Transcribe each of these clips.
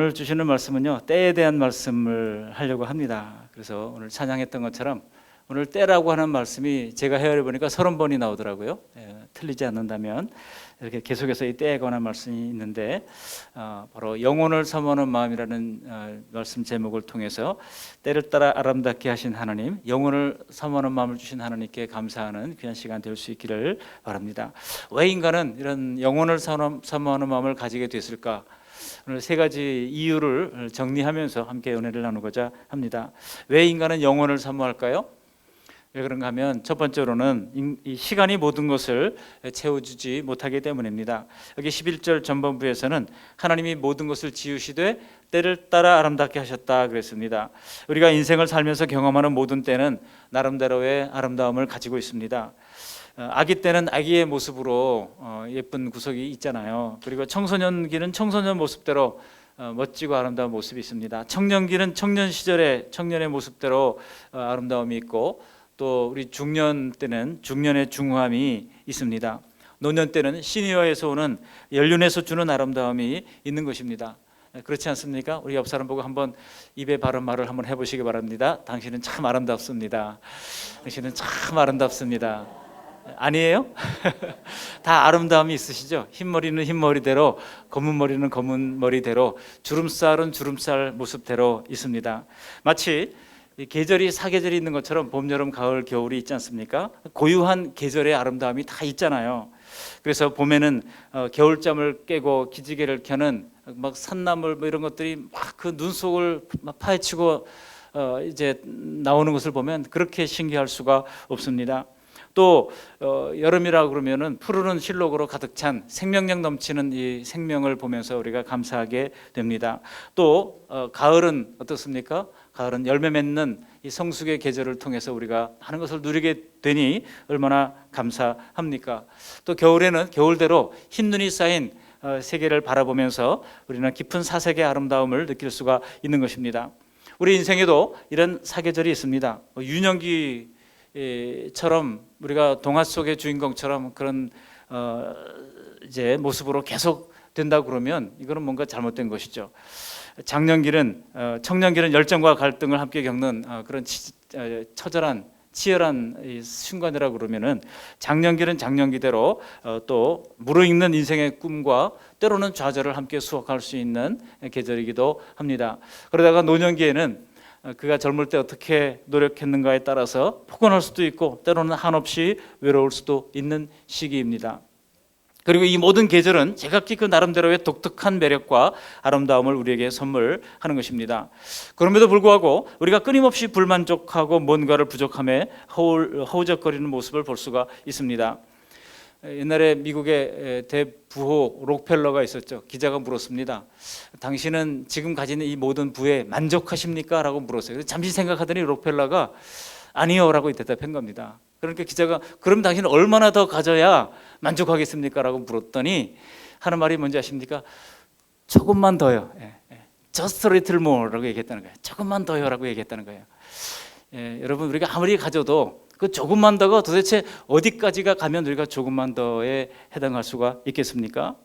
오늘 주시는 말씀은요, 때에 대한 말씀을 하려고 합니다. 그래서 오늘 찬양했던 것처럼 오늘 때라고 하는 말씀이 제가 헤아려 보니까 30번이 나오더라고요. 틀리지 않는다면 이렇게 계속해서 이 때에 관한 말씀이 있는데, 바로 영혼을 사모하는 마음이라는 말씀 제목을 통해서 때를 따라 아름답게 하신 하나님, 영혼을 사모하는 마음을 주신 하나님께 감사하는 귀한 시간 될 수 있기를 바랍니다. 왜 인간은 이런 영혼을 사모하는 마음을 가지게 됐을까? 오늘 세 가지 이유를 정리하면서 함께 은혜를 나누고자 합니다. 왜 인간은 영혼을 사모할까요? 왜 그런가 하면 첫 번째로는 이 시간이 모든 것을 채워주지 못하기 때문입니다. 여기 11절 전반부에서는 하나님이 모든 것을 지으시되 때를 따라 아름답게 하셨다 그랬습니다. 우리가 인생을 살면서 경험하는 모든 때는 나름대로의 아름다움을 가지고 있습니다. 아기 때는 아기의 모습으로 예쁜 구석이 있잖아요. 그리고 청소년기는 청소년 모습대로 멋지고 아름다운 모습이 있습니다. 청년기는 청년 시절의 청년의 모습대로 아름다움이 있고, 또 우리 중년 때는 중년의 중후함이 있습니다. 노년 때는 시니어에서 오는 연륜에서 주는 아름다움이 있는 것입니다. 그렇지 않습니까? 우리 옆 사람 보고 한번 입에 바른 말을 한번 해보시기 바랍니다. 당신은 참 아름답습니다. 당신은 참 아름답습니다. 아니에요? 다 아름다움이 있으시죠? 흰머리는 흰머리대로, 검은 머리는 검은 머리대로, 주름살은 주름살 모습대로 있습니다. 마치 계절이 사계절이 있는 것처럼 봄, 여름, 가을, 겨울이 있지 않습니까? 고유한 계절의 아름다움이 다 있잖아요. 그래서 봄에는 겨울잠을 깨고 기지개를 켜는 막 산나물 이런 것들이 막 그 눈 속을 막 파헤치고 이제 나오는 것을 보면 그렇게 신기할 수가 없습니다. 또 여름이라 그러면은 푸르른 실록으로 가득 찬 생명력 넘치는 이 생명을 보면서 우리가 감사하게 됩니다. 또 가을은 어떻습니까? 가을은 열매 맺는 이 성숙의 계절을 통해서 우리가 많은 것을 누리게 되니 얼마나 감사합니까? 또 겨울에는 겨울대로 흰눈이 쌓인 세계를 바라보면서 우리는 깊은 사색의 아름다움을 느낄 수가 있는 것입니다. 우리 인생에도 이런 사계절이 있습니다. 유년기처럼 우리가 동화 속의 주인공처럼 그런 이제 모습으로 계속 된다 그러면 이거는 뭔가 잘못된 것이죠. 청년기는 열정과 갈등을 함께 겪는 그런 처절한 치열한 순간이라 그러면은, 장년기는 장년기대로 또 무르익는 인생의 꿈과 때로는 좌절을 함께 수확할 수 있는 계절이기도 합니다. 그러다가 노년기에는 그가 젊을 때 어떻게 노력했는가에 따라서 포근할 수도 있고 때로는 한없이 외로울 수도 있는 시기입니다. 그리고 이 모든 계절은 제각기 그 나름대로의 독특한 매력과 아름다움을 우리에게 선물하는 것입니다. 그럼에도 불구하고 우리가 끊임없이 불만족하고 뭔가를 부족함에 허우적거리는 모습을 볼 수가 있습니다. 옛날에 미국의 대부호 록펠러가 있었죠. 기자가 물었습니다. 당신은 지금 가지는 이 모든 부에 만족하십니까? 라고 물었어요. 잠시 생각하더니 록펠러가 아니요 라고 대답한 겁니다. 그러니까 기자가 그럼 당신은 얼마나 더 가져야 만족하겠습니까? 라고 물었더니 하는 말이 뭔지 아십니까? 조금만 더요. Just a little more 라고 얘기했다는 거예요. 조금만 더요 라고 얘기했다는 거예요. 여러분, 우리가 아무리 가져도 그 조금만 더가 도대체 어디까지가 가면 우리가 조금만 더에 해당할 수가 있겠습니까?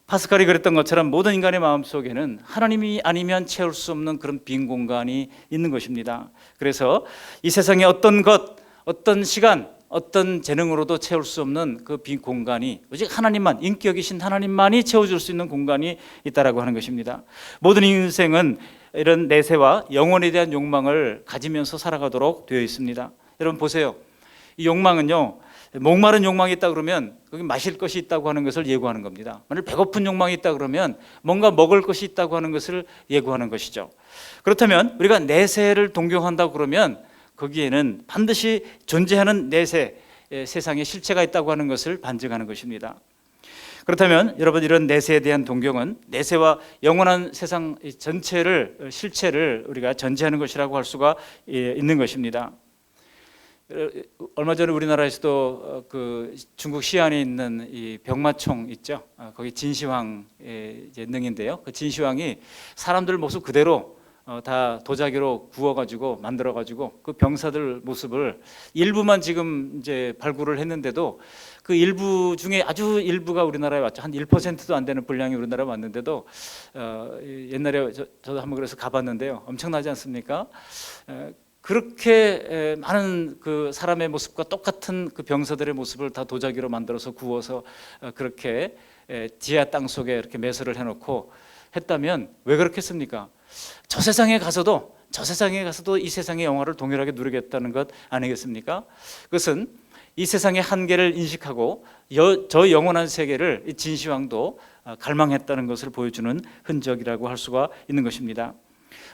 파스칼이 그랬던 것처럼 모든 인간의 마음속에는 하나님이 아니면 채울 수 없는 그런 빈 공간이 있는 것입니다. 그래서 이 세상에 어떤 것, 어떤 시간, 어떤 재능으로도 채울 수 없는 그 빈 공간이 오직 하나님만, 인격이신 하나님만이 채워줄 수 있는 공간이 있다라고 하는 것입니다. 모든 인생은 이런 내세와 영혼에 대한 욕망을 가지면서 살아가도록 되어 있습니다. 여러분 보세요. 이 욕망은요, 목마른 욕망이 있다 그러면 거기 마실 것이 있다고 하는 것을 예고하는 겁니다. 만약 배고픈 욕망이 있다 그러면 뭔가 먹을 것이 있다고 하는 것을 예고하는 것이죠. 그렇다면 우리가 내세를 동경한다고 그러면 거기에는 반드시 존재하는 내세, 세상에 실체가 있다고 하는 것을 반증하는 것입니다. 그렇다면 여러분, 이런 내세에 대한 동경은 내세와 영원한 세상 전체를, 실체를 우리가 전제하는 것이라고 할 수가 있는 것입니다. 얼마 전에 우리나라에서도 그 중국 시안에 있는 이 병마총 있죠. 거기 진시황의 능인데요. 그 진시황이 사람들 모습 그대로 다 도자기로 구워가지고 만들어가지고 그 병사들 모습을 일부만 지금 이제 발굴을 했는데도 그 일부 중에 아주 일부가 우리나라에 왔죠. 한 1%도 안 되는 분량이 우리나라에 왔는데도 옛날에 저도 한번 그래서 가봤는데요. 엄청나지 않습니까? 그렇게 많은 그 사람의 모습과 똑같은 그 병사들의 모습을 다 도자기로 만들어서 구워서 그렇게 지하 땅 속에 이렇게 매설을 해놓고 했다면 왜 그렇겠습니까? 저 세상에 가서도 이 세상의 영화를 동일하게 누리겠다는 것 아니겠습니까? 그것은 이 세상의 한계를 인식하고 저 영원한 세계를 이 진시황도 갈망했다는 것을 보여주는 흔적이라고 할 수가 있는 것입니다.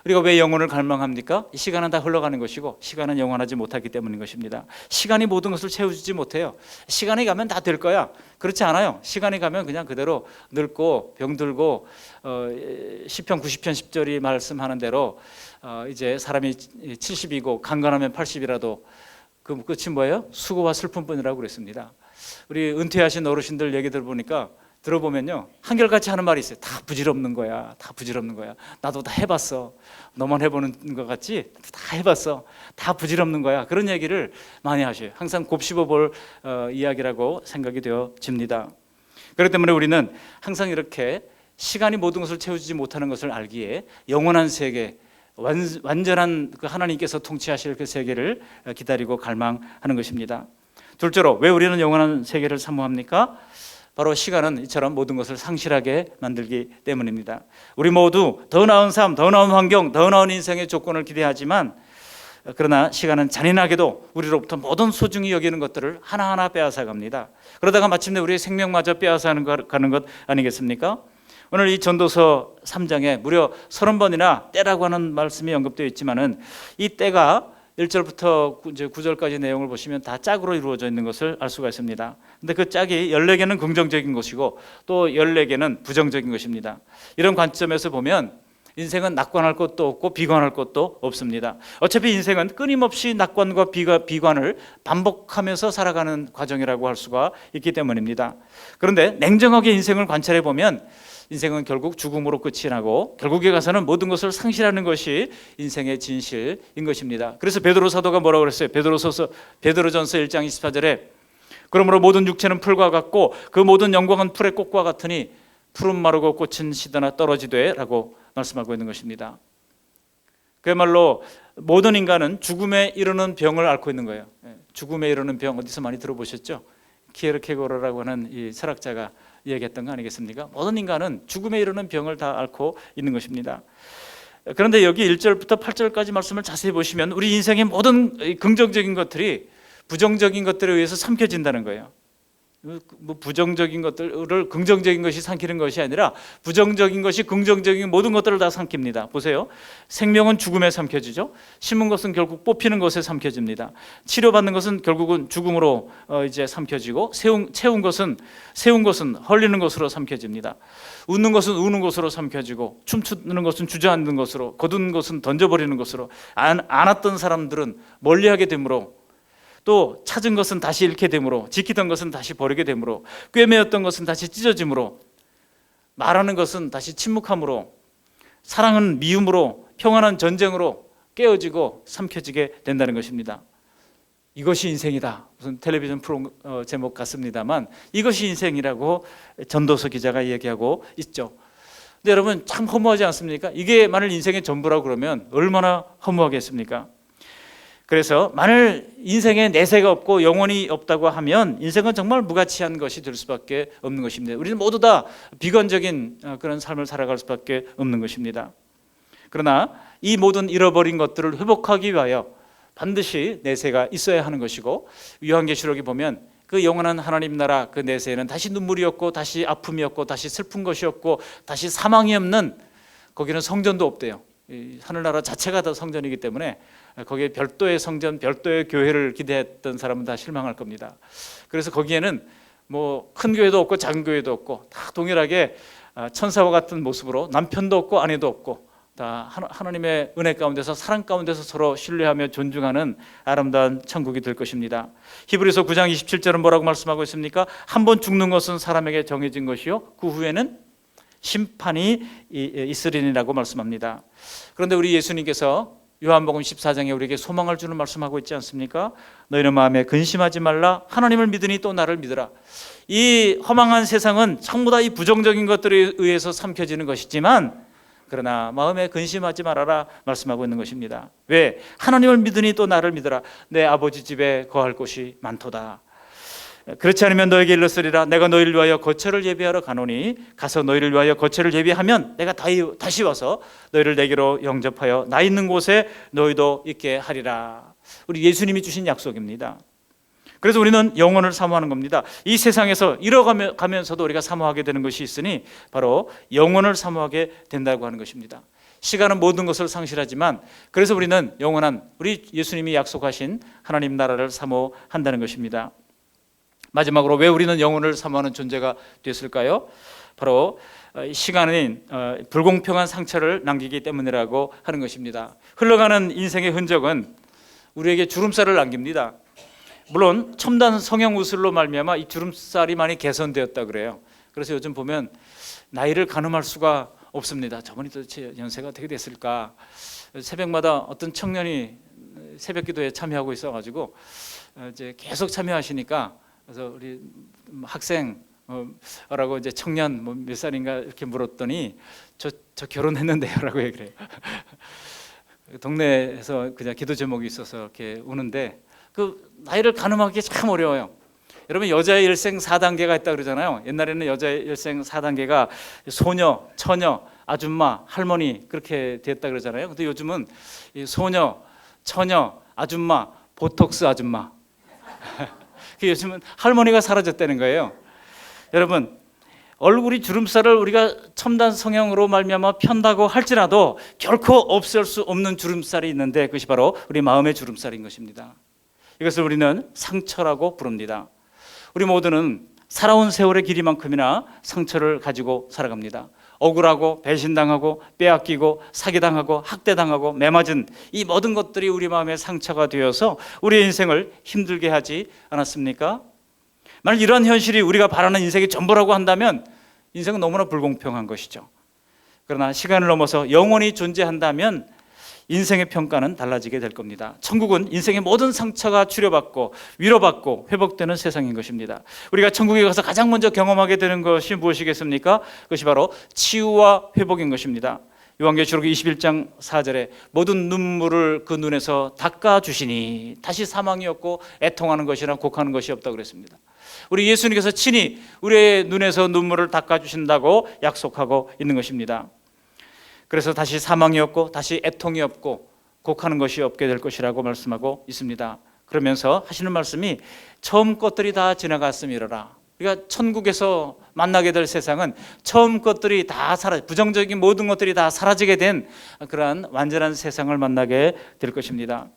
우리가 왜 영혼을 갈망합니까? 시간은 다 흘러가는 것이고 시간은 영원하지 못하기 때문인 것입니다. 시간이 모든 것을 채워주지 못해요. 시간이 가면 다 될 거야. 그렇지 않아요. 시간이 가면 그냥 그대로 늙고 병들고 시편 90편 10절이 말씀하는 대로 이제 사람이 70이고 강건하면 80이라도 그 끝이 뭐예요? 수고와 슬픔뿐이라고 그랬습니다. 우리 은퇴하신 어르신들 얘기 들어보면요, 한결같이 하는 말이 있어요. 다 부질없는 거야. 다 부질없는 거야. 나도 다 해봤어. 너만 해보는 것 같지? 다 해봤어. 다 부질없는 거야. 그런 얘기를 많이 하셔요. 항상 곱씹어 볼 이야기라고 생각이 되어집니다. 그렇기 때문에 우리는 항상 이렇게 시간이 모든 것을 채워주지 못하는 것을 알기에 영원한 세계, 완전한 그 하나님께서 통치하실 그 세계를 기다리고 갈망하는 것입니다. 둘째로 왜 우리는 영원한 세계를 사모합니까? 바로 시간은 이처럼 모든 것을 상실하게 만들기 때문입니다. 우리 모두 더 나은 삶, 더 나은 환경, 더 나은 인생의 조건을 기대하지만 그러나 시간은 잔인하게도 우리로부터 모든 소중히 여기는 것들을 하나하나 빼앗아 갑니다. 그러다가 마침내 우리의 생명마저 빼앗아 가는 것 아니겠습니까? 오늘 이 전도서 3장에 무려 30번이나 때라고 하는 말씀이 언급되어 있지만은 이 때가 1절부터 이제 9절까지 내용을 보시면 다 짝으로 이루어져 있는 것을 알 수가 있습니다. 근데 그 짝이 14개는 긍정적인 것이고 또 14개는 부정적인 것입니다. 이런 관점에서 보면 인생은 낙관할 것도 없고 비관할 것도 없습니다. 어차피 인생은 끊임없이 낙관과 비관을 반복하면서 살아가는 과정이라고 할 수가 있기 때문입니다. 그런데 냉정하게 인생을 관찰해 보면 인생은 결국 죽음으로 끝이 나고 결국에 가서는 모든 것을 상실하는 것이 인생의 진실인 것입니다. 그래서 베드로 사도가 뭐라고 그랬어요? 베드로전서 1장 24절에 그러므로 모든 육체는 풀과 같고 그 모든 영광은 풀의 꽃과 같으니 풀은 마르고 꽃은 시드나 떨어지되 라고 말씀하고 있는 것입니다. 그야말로 모든 인간은 죽음에 이르는 병을 앓고 있는 거예요. 죽음에 이르는 병 어디서 많이 들어보셨죠? 키에르케고르라고 하는 이 철학자가 얘기했던 거 아니겠습니까? 모든 인간은 죽음에 이르는 병을 다 앓고 있는 것입니다. 그런데 여기 1절부터 8절까지 말씀을 자세히 보시면 우리 인생의 모든 긍정적인 것들이 부정적인 것들에 의해서 삼켜진다는 거예요. 뭐 부정적인 것들을 긍정적인 것이 삼키는 것이 아니라 부정적인 것이 긍정적인 모든 것들을 다 삼킵니다. 보세요. 생명은 죽음에 삼켜지죠. 심은 것은 결국 뽑히는 것에 삼켜집니다. 치료받는 것은 결국은 죽음으로 이제 삼켜지고 세운 것은 헐리는 것으로 삼켜집니다. 웃는 것은 우는 것으로 삼켜지고 춤추는 것은 주저앉는 것으로, 거둔 것은 던져버리는 것으로, 안았던 사람들은 멀리하게 되므로, 또 찾은 것은 다시 잃게 되므로, 지키던 것은 다시 버리게 되므로, 꿰매었던 것은 다시 찢어짐으로, 말하는 것은 다시 침묵함으로, 사랑은 미움으로, 평안한 전쟁으로 깨어지고 삼켜지게 된다는 것입니다. 이것이 인생이다. 무슨 텔레비전 프로 제목 같습니다만 이것이 인생이라고 전도서 기자가 얘기하고 있죠. 근데 여러분 참 허무하지 않습니까? 이게 만일 인생의 전부라고 그러면 얼마나 허무하겠습니까? 그래서 만일 인생에 내세가 없고 영혼이 없다고 하면 인생은 정말 무가치한 것이 될 수밖에 없는 것입니다. 우리는 모두 다 비관적인 그런 삶을 살아갈 수밖에 없는 것입니다. 그러나 이 모든 잃어버린 것들을 회복하기 위하여 반드시 내세가 있어야 하는 것이고, 요한계시록에 보면 그 영원한 하나님 나라 그 내세에는 다시 눈물이 없고 다시 아픔이 없고 다시 슬픈 것이 없고 다시 사망이 없는, 거기는 성전도 없대요. 하늘나라 자체가 다 성전이기 때문에 거기에 별도의 성전, 별도의 교회를 기대했던 사람은 다 실망할 겁니다. 그래서 거기에는 뭐 큰 교회도 없고 작은 교회도 없고 다 동일하게 천사와 같은 모습으로 남편도 없고 아내도 없고 다 하나님의 은혜 가운데서 사랑 가운데서 서로 신뢰하며 존중하는 아름다운 천국이 될 것입니다. 히브리서 9장 27절은 뭐라고 말씀하고 있습니까? 한 번 죽는 것은 사람에게 정해진 것이요 그 후에는 심판이 있으리니라고 말씀합니다. 그런데 우리 예수님께서 요한복음 14장에 우리에게 소망을 주는 말씀하고 있지 않습니까? 너희는 마음에 근심하지 말라. 하나님을 믿으니 또 나를 믿으라. 이 허망한 세상은 전부 다 이 부정적인 것들에 의해서 삼켜지는 것이지만 그러나 마음에 근심하지 말아라 말씀하고 있는 것입니다. 왜? 하나님을 믿으니 또 나를 믿으라. 내 아버지 집에 거할 곳이 많도다. 그렇지 않으면 너에게 일렀으리라. 내가 너희를 위하여 거처를 예비하러 가노니 가서 너희를 위하여 거처를 예비하면 내가 다시 와서 너희를 내게로 영접하여 나 있는 곳에 너희도 있게 하리라. 우리 예수님이 주신 약속입니다. 그래서 우리는 영혼을 사모하는 겁니다. 이 세상에서 잃어가면서도 우리가 사모하게 되는 것이 있으니 바로 영혼을 사모하게 된다고 하는 것입니다. 시간은 모든 것을 상실하지만 그래서 우리는 영원한 우리 예수님이 약속하신 하나님 나라를 사모한다는 것입니다. 마지막으로 왜 우리는 영혼을 사모하는 존재가 됐을까요? 바로 시간은 불공평한 상처를 남기기 때문이라고 하는 것입니다. 흘러가는 인생의 흔적은 우리에게 주름살을 남깁니다. 물론 첨단 성형수술로 말미암아 이 주름살이 많이 개선되었다 그래요. 그래서 요즘 보면 나이를 가늠할 수가 없습니다. 저번에 도대체 연세가 어떻게 됐을까? 새벽마다 어떤 청년이 새벽 기도에 참여하고 있어가지고 이제 계속 참여하시니까 그래서 우리 학생라고 이제 청년 몇 살인가 이렇게 물었더니 저 결혼했는데요라고 얘기를 해요. 동네에서 그냥 기도 제목이 있어서 이렇게 우는데 그 나이를 가늠하기 참 어려워요. 여러분 여자의 일생 4단계가 있다 그러잖아요. 옛날에는 여자의 일생 4단계가 소녀, 처녀, 아줌마, 할머니 그렇게 됐다 그러잖아요. 근데 요즘은 소녀, 처녀, 아줌마, 보톡스 아줌마. 요즘은 할머니가 사라졌다는 거예요. 여러분 얼굴이 주름살을 우리가 첨단 성형으로 말미암아 편다고 할지라도 결코 없앨 수 없는 주름살이 있는데 그것이 바로 우리 마음의 주름살인 것입니다. 이것을 우리는 상처라고 부릅니다. 우리 모두는 살아온 세월의 길이만큼이나 상처를 가지고 살아갑니다. 억울하고 배신당하고 빼앗기고 사기당하고 학대당하고 매맞은 이 모든 것들이 우리 마음의 상처가 되어서 우리의 인생을 힘들게 하지 않았습니까? 만약 이러한 현실이 우리가 바라는 인생의 전부라고 한다면 인생은 너무나 불공평한 것이죠. 그러나 시간을 넘어서 영원히 존재한다면 인생의 평가는 달라지게 될 겁니다. 천국은 인생의 모든 상처가 치료받고 위로받고 회복되는 세상인 것입니다. 우리가 천국에 가서 가장 먼저 경험하게 되는 것이 무엇이겠습니까? 그것이 바로 치유와 회복인 것입니다. 요한계시록 21장 4절에 모든 눈물을 그 눈에서 닦아주시니 다시 사망이 없고 애통하는 것이나 곡하는 것이 없다고 그랬습니다. 우리 예수님께서 친히 우리의 눈에서 눈물을 닦아주신다고 약속하고 있는 것입니다. 그래서 다시 사망이 없고 다시 애통이 없고 곡하는 것이 없게 될 것이라고 말씀하고 있습니다. 그러면서 하시는 말씀이 처음 것들이 다 지나갔음이로라. 우리가 천국에서 만나게 될 세상은 처음 것들이 다 부정적인 모든 것들이 다 사라지게 된 그러한 완전한 세상을 만나게 될 것입니다.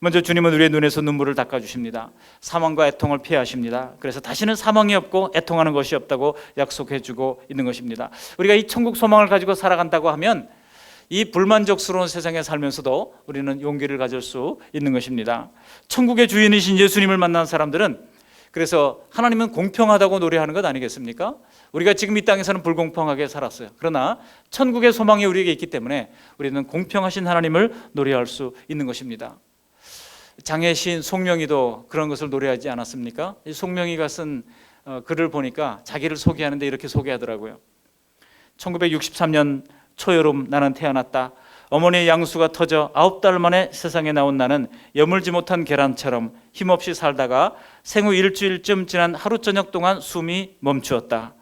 먼저 주님은 우리의 눈에서 눈물을 닦아주십니다. 사망과 애통을 피하십니다. 그래서 다시는 사망이 없고 애통하는 것이 없다고 약속해주고 있는 것입니다. 우리가 이 천국 소망을 가지고 살아간다고 하면 이 불만족스러운 세상에 살면서도 우리는 용기를 가질 수 있는 것입니다. 천국의 주인이신 예수님을 만난 사람들은 그래서 하나님은 공평하다고 노래하는 것 아니겠습니까? 우리가 지금 이 땅에서는 불공평하게 살았어요. 그러나 천국의 소망이 우리에게 있기 때문에 우리는 공평하신 하나님을 노래할 수 있는 것입니다. 장애 시인 송명이도 그런 것을 노래하지 않았습니까? 이 송명이가 쓴 글을 보니까 자기를 소개하는데 이렇게 소개하더라고요. 1963년 초여름 나는 태어났다. 어머니의 양수가 터져 9달 만에 세상에 나온 나는 여물지 못한 계란처럼 힘없이 살다가 생후 일주일쯤 지난 하루 저녁 동안 숨이 멈추었다.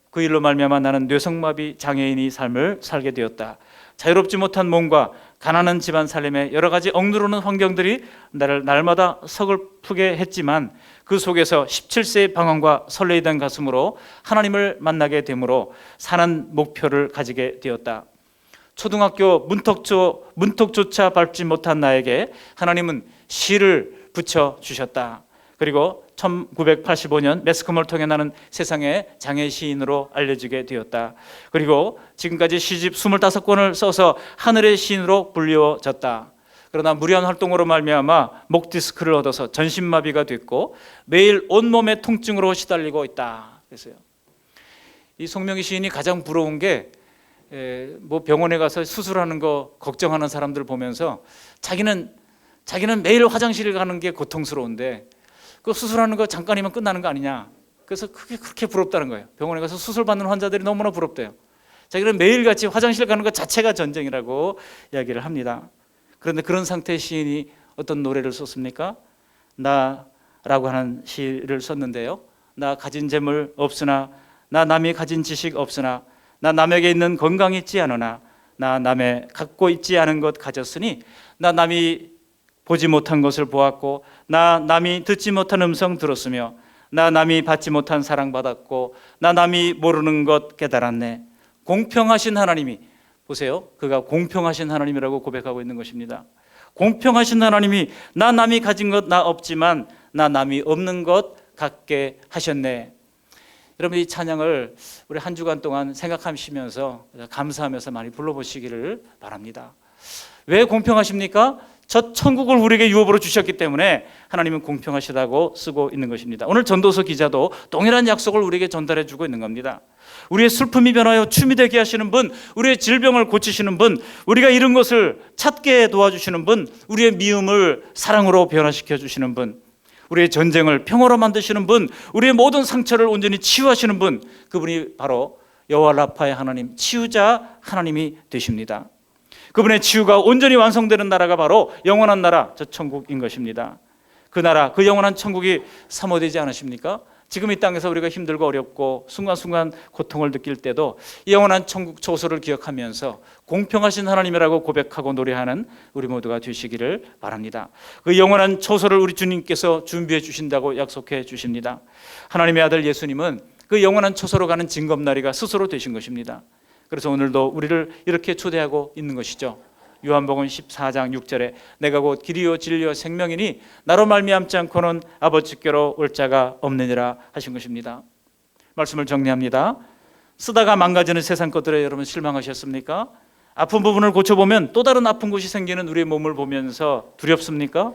그 일로 말미암아 나는 뇌성마비 장애인의 삶을 살게 되었다. 자유롭지 못한 몸과 가난한 집안 살림에 여러 가지 억누르는 환경들이 나를 날마다 서글프게 했지만 그 속에서 17세의 방황과 설레이던 가슴으로 하나님을 만나게 되므로 사는 목표를 가지게 되었다. 초등학교 문턱조차 밟지 못한 나에게 하나님은 시를 붙여주셨다. 그리고 1985년 매스컴을 통해 나는 세상의 장애 시인으로 알려지게 되었다. 그리고 지금까지 시집 25권을 써서 하늘의 시인으로 불리워졌다. 그러나 무리한 활동으로 말미암아 목 디스크를 얻어서 전신마비가 됐고 매일 온몸의 통증으로 시달리고 있다. 그래서요. 이 송명희 시인이 가장 부러운 게 뭐 병원에 가서 수술하는 거 걱정하는 사람들 보면서 자기는 매일 화장실 가는 게 고통스러운데 그 수술하는 거 잠깐이면 끝나는 거 아니냐. 그래서 그게 그렇게 부럽다는 거예요. 병원에 가서 수술 받는 환자들이 너무나 부럽대요. 자기는 매일같이 화장실 가는 것 자체가 전쟁이라고 이야기를 합니다. 그런데 그런 상태의 시인이 어떤 노래를 썼습니까? 나라고 하는 시를 썼는데요. 나 가진 재물 없으나, 나 남이 가진 지식 없으나, 나 남에게 있는 건강이 있지 않으나, 나 남의 갖고 있지 않은 것 가졌으니, 나 남이 보지 못한 것을 보았고, 나 남이 듣지 못한 음성 들었으며, 나 남이 받지 못한 사랑 받았고, 나 남이 모르는 것 깨달았네. 공평하신 하나님이, 보세요, 그가 공평하신 하나님이라고 고백하고 있는 것입니다. 공평하신 하나님이 나 남이 가진 것 나 없지만 나 남이 없는 것 갖게 하셨네. 여러분, 이 찬양을 우리 한 주간 동안 생각하시면서 감사하면서 많이 불러보시기를 바랍니다. 왜 공평하십니까? 저 천국을 우리에게 유업으로 주셨기 때문에 하나님은 공평하시다고 쓰고 있는 것입니다. 오늘 전도서 기자도 동일한 약속을 우리에게 전달해 주고 있는 겁니다. 우리의 슬픔이 변하여 춤이 되게 하시는 분, 우리의 질병을 고치시는 분, 우리가 잃은 것을 찾게 도와주시는 분, 우리의 미움을 사랑으로 변화시켜 주시는 분, 우리의 전쟁을 평화로 만드시는 분, 우리의 모든 상처를 온전히 치유하시는 분, 그분이 바로 여호와 라파의 하나님, 치유자 하나님이 되십니다. 그분의 치유가 온전히 완성되는 나라가 바로 영원한 나라, 저 천국인 것입니다. 그 나라, 그 영원한 천국이 사모되지 않으십니까? 지금 이 땅에서 우리가 힘들고 어렵고 순간순간 고통을 느낄 때도 영원한 천국 초소를 기억하면서 공평하신 하나님이라고 고백하고 노래하는 우리 모두가 되시기를 바랍니다. 그 영원한 초소를 우리 주님께서 준비해 주신다고 약속해 주십니다. 하나님의 아들 예수님은 그 영원한 초소로 가는 징검다리가 스스로 되신 것입니다. 그래서 오늘도 우리를 이렇게 초대하고 있는 것이죠. 요한복음 14장 6절에 내가 곧 길이요 진리요 생명이니 나로 말미암지 않고는 아버지께로 올 자가 없느니라 하신 것입니다. 말씀을 정리합니다. 쓰다가 망가지는 세상 것들에 여러분 실망하셨습니까? 아픈 부분을 고쳐보면 또 다른 아픈 곳이 생기는 우리의 몸을 보면서 두렵습니까?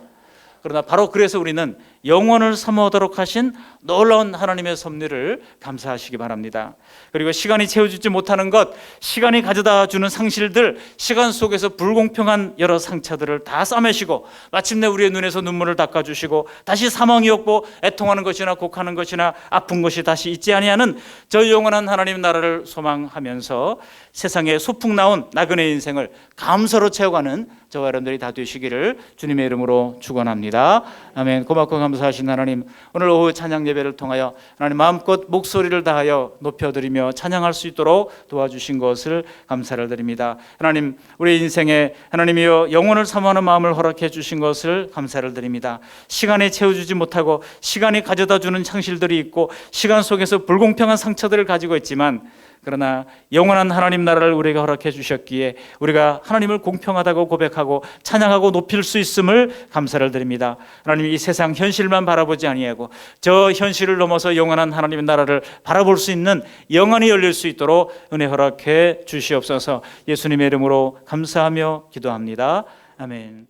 그러나 바로 그래서 우리는 영원을 사모하도록 하신 놀라운 하나님의 섭리를 감사하시기 바랍니다. 그리고 시간이 채워주지 못하는 것, 시간이 가져다 주는 상실들, 시간 속에서 불공평한 여러 상처들을 다 싸매시고 마침내 우리의 눈에서 눈물을 닦아주시고 다시 사망이 없고 애통하는 것이나 곡하는 것이나 아픈 것이 다시 있지 아니하는 저 영원한 하나님 나라를 소망하면서 세상에 소풍 나온 나그네 인생을 감사로 채워가는 저와 여러분들이 다 되시기를 주님의 이름으로 축원합니다. 아멘. 고맙고 감사하신 하나님, 오늘 오후 찬양 예배를 통하여 하나님 마음껏 목소리를 다하여 높여드리며 찬양할 수 있도록 도와주신 것을 감사를 드립니다. 하나님, 우리 인생에 하나님이여 영혼을 사모하는 마음을 허락해 주신 것을 감사를 드립니다. 시간에 채워주지 못하고 시간이 가져다주는 상실들이 있고 시간 속에서 불공평한 상처들을 가지고 있지만 그러나 영원한 하나님 나라를 우리에게 허락해 주셨기에 우리가 하나님을 공평하다고 고백하고 찬양하고 높일 수 있음을 감사를 드립니다. 하나님, 이 세상 현실만 바라보지 아니하고 저 현실을 넘어서 영원한 하나님의 나라를 바라볼 수 있는 영안이 열릴 수 있도록 은혜 허락해 주시옵소서. 예수님의 이름으로 감사하며 기도합니다. 아멘.